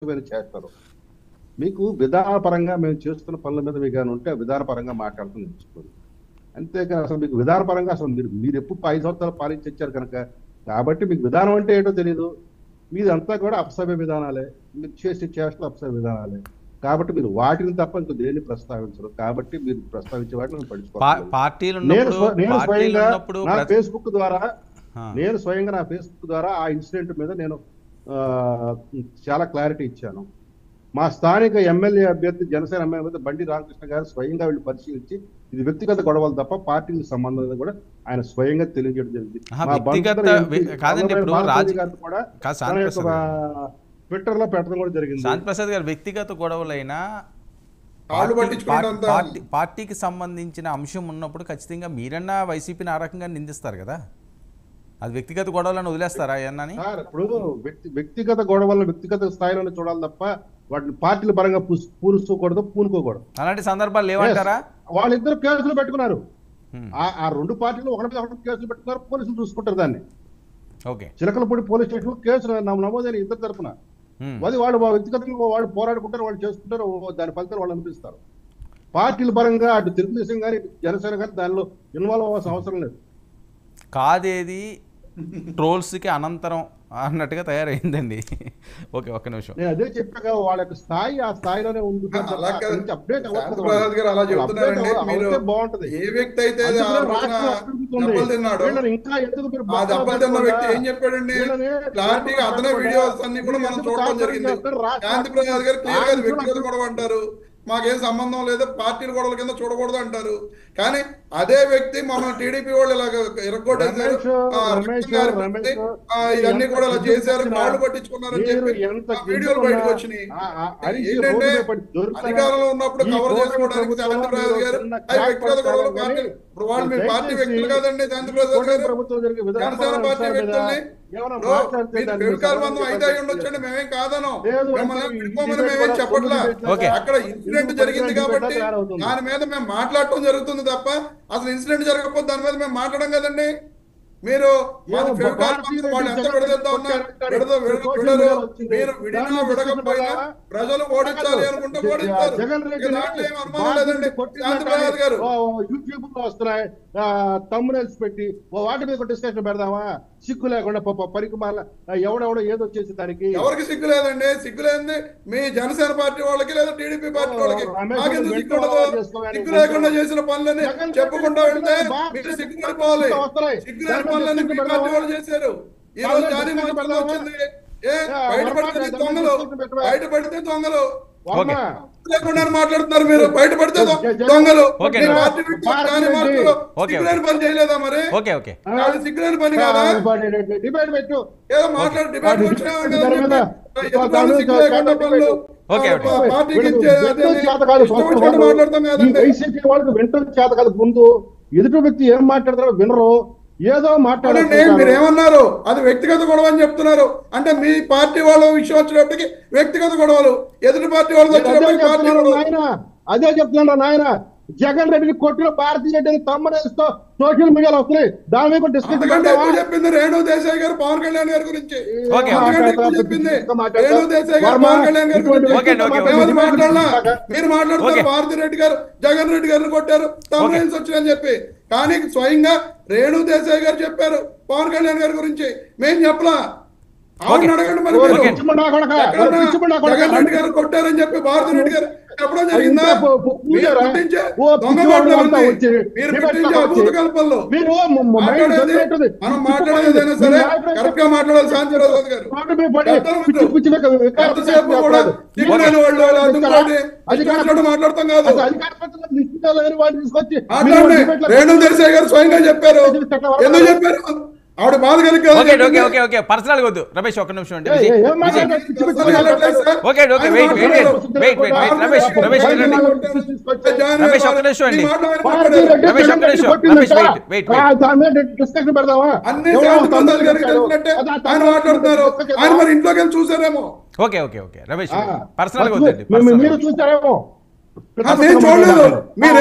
చేస్తారు. మీకు విధానపరంగా మేము చేస్తున్న పనుల మీద మీకు ఏమైనా ఉంటే విధానపరంగా మాట్లాడుతూ నేర్చుకోండి. అంతేకాని అసలు మీకు విధానపరంగా అసలు మీరు ఎప్పుడు 5 సంవత్సరాలు పాలించి వచ్చారు కనుక కాబట్టి మీకు విధానం అంటే ఏంటో తెలియదు. మీదంతా కూడా అపసవ్య విధానాలే. మీరు చేసే చేష్టలు అపసవ్య విధానాలే. కాబట్టి మీరు వాటిని తప్ప ఇంకో దేన్ని ప్రస్తావించరు. కాబట్టి మీరు ప్రస్తావించే వాటిని పట్టించుకోవాలి. నేను స్వయంగా నా ఫేస్బుక్ ద్వారా ఆ ఇన్సిడెంట్ మీద నేను చాలా క్లారిటీ ఇచ్చాను. మా స్థానిక ఎమ్మెల్యే అభ్యర్థి జనసేన ఎమ్మెల్యే మీద బండి రామకృష్ణ గారు స్వయంగా వీళ్ళు పరిశీలించి ఇది వ్యక్తిగత గొడవలు తప్ప పార్టీకి సంబంధం లేదు కూడా ఆయన స్వయంగా తెలియజేయడం జరిగింది. ట్విట్టర్ లో పెట్టడం కూడా జరిగింది. శాంతి ప్రసాద్ గారు వ్యక్తిగత గొడవలైనా పార్టీకి సంబంధించిన అంశం ఉన్నప్పుడు ఖచ్చితంగా మీరన్నా వైసీపీని ఆ రకంగా నిందిస్తారు కదా, అది వ్యక్తిగత గొడవలను వదిలేస్తారా అన్నని? ఇప్పుడు వ్యక్తిగత గొడవలను వ్యక్తిగత స్థాయిలోనే చూడాలి తప్ప వాటిని పార్టీల పరంగా పూనుకోకూడదు, పూనుకోకూడదు. అలాంటి సందర్భాలు లేవంటారా? వాళ్ళిద్దరు కేసులు పెట్టుకున్నారు. ఆ రెండు పార్టీలు ఒకటి కేసులు పెట్టుకున్నారు. పోలీసులు చూసుకుంటారు దాన్ని. చిలకలపూడి పోలీస్ స్టేషన్ కేసులు నమోదైన ఇద్దరు తరఫున వాళ్ళు వ్యక్తిగతంగా వాళ్ళు పోరాడుకుంటారు, వాళ్ళు చేసుకుంటారు, దాని ఫలితాలు వాళ్ళు అనిపిస్తారు. పార్టీల పరంగా అటు తెలుగుదేశం కానీ జనసేన కానీ దానిలో ఇన్వాల్వ్ అవ్వాల్సిన అవసరం లేదు. కాదేది ట్రోల్స్కి అనంతరం అన్నట్టుగా తయారైందండి. ఓకే, ఒక్క నిమిషం. నేను అదే చెప్పాక వాళ్ళ యొక్క స్థాయి ఆ స్థాయిలోనే ఉంది. అప్డేట్ బాగుంటది. ఇంకా ఎందుకు ఏం చెప్పాడండి? క్లారిటీగా అతనే వీడియోస్ అన్ని కూడా మనం చూడడం జరిగింది. శాంతి ప్రసాద్ గారు క్లియర్ గా వ్యక్తిగత గొడవ అంటారు, మాకేం సంబంధం లేదు, పార్టీల గొడవల కింద చూడకూడదు అంటారు. కానీ అదే వ్యక్తి మమ్మల్ని టీడీపీ వాళ్ళు ఇలాగ ఇరగొట్టేశారు, ఇవన్నీ కూడా ఇలా చేశారు, కాళ్ళు పట్టించుకున్నారని చెప్పి వీడియోలు బయటకు వచ్చినాయి. ఏంటంటే అధికారంలో ఉన్నప్పుడు కవర్ చేసుకోవడానికి శాంతి ప్రసాద్ గారు అది వ్యక్తిగత గొడవలు పార్టీ ఇప్పుడు వాళ్ళు మీ పార్టీ వ్యక్తులు కాదండి. శాంతి ప్రసాద్ గారు జనసేన పార్టీ వ్యక్తుల్ని ఫెవికాల్ బంధం 5 అయి ఉండొచ్చండి, మేమేం కాదను, మిమ్మల్ని విడిపోమని మేమేం చెప్పట్లా. అక్కడ ఇన్సిడెంట్ జరిగింది కాబట్టి దాని మీద మేము మాట్లాడటం జరుగుతుంది తప్ప అసలు ఇన్సిడెంట్ జరగకపోతే దాని మీద మేము మాట్లాడడం కదండి. మీరు వాళ్ళు ఎంత విడదీద్దా ఉన్నారు, విడరు. మీరు విడినా విడకపోయినా ప్రజలు ఓడించాలి అనుకుంటే ఓడిస్తారు. దాంట్లో ఏం అనుమానం లేదండి. శాంతి ప్రసాద్ గారు యూట్యూబ్ లో వస్తున్నాయి తమ్మునేల్స్ పెట్టి వాటి మీద డిస్కషన్ పెడదామా? సిగ్గు లేకుండా పరికుమాల ఎవడెవడో ఏదో వచ్చేసి దానికి ఎవరికి సిగ్గు లేదండి. సిగ్గు లేదండి మీ జనసేన పార్టీ వాళ్ళకి లేదా టీడీపీ పార్టీ వాళ్ళకి. మాకెందుకు సిగ్గు ఉండదు? సిగ్గు లేకుండా చేసిన పనులని చెప్పుకుంటూ వెళ్తే మీరు సిగ్గు పడిపోవాలి. సిగ్గు లేని పనులని మీ పార్టీ వాళ్ళు చేశారు. ఈ రోజు జారీ వచ్చింది. బయటపడితే దొంగలు, బయటపడితే దొంగలు లేకుండా మాట్లాడుతున్నారు. మీరు బయటపడితే దొంగలు. సిగ్గులేని పని చేయలేదా? మరి సిగ్గులేని పని కాదా? ఏదో మాట్లాడి డిబేట్ ముందు ఎదుటి వ్యక్తి ఏం మాట్లాడతారో వినరు, ఏదో మాట్లాడండి. మీరు ఏమన్నారు? అది వ్యక్తిగత గొడవ అని చెప్తున్నారు. అంటే మీ పార్టీ వాళ్ళ విషయం వచ్చినప్పటికీ వ్యక్తిగత గొడవలు, ఎదుటి పార్టీ వాళ్ళు అదే చెప్తున్నా నాయన. జగన్ రెడ్డిని కొట్టిన భారతీయ రెడ్డిని తమ్మనేస్తూ సోషల్ మీడియాలో వస్తున్నాయి. దాని మీద డిస్కషన్ చెప్పింది రేణు దేశాయ్ గారు పవన్ కళ్యాణ్ గారి గురించి చెప్పింది. రేణు దేశాయ్ గారు పవన్ కళ్యాణ్ గారి గురించి మాట్లాడాలా? మీరు మాట్లాడుతున్నారు భారతీ రెడ్డి గారు జగన్ రెడ్డి గారిని కొట్టారు, తమ్మనేల్స్ వచ్చినాయని చెప్పి. కానీ స్వయంగా రేణు దేశాయ్ గారు చెప్పారు పవన్ కళ్యాణ్ గారి గురించి, మేము చెప్పలా. అడగండి మరి. జగన్ రెడ్డి గారు కొట్టారని చెప్పి భారతీ రెడ్డి గారు చెప్పడం జరిగిందా? మనం మాట్లాడేదైనా సరే కరెక్ట్ గా మాట్లాడాలి. శాంతి ప్రసాద్ గారు మాట్లాడతాం కాదు. రేణు దేశాయ్ గారు స్వయంగా చెప్పారు. ఎందుకు చెప్పారు? ఆవిడ బాధ కలిగి పర్సనల్ వద్దు రమేష్, ఒక్క నిమిషం అండి. మాట్లాడుతున్నారు ఆయన, మరి ఇంట్లోకి వెళ్ళి చూసారేమో. Okay okay okay Ramesh, personal వద్దండి. మీరు చూసారేమో, చూడలేదు. మీరు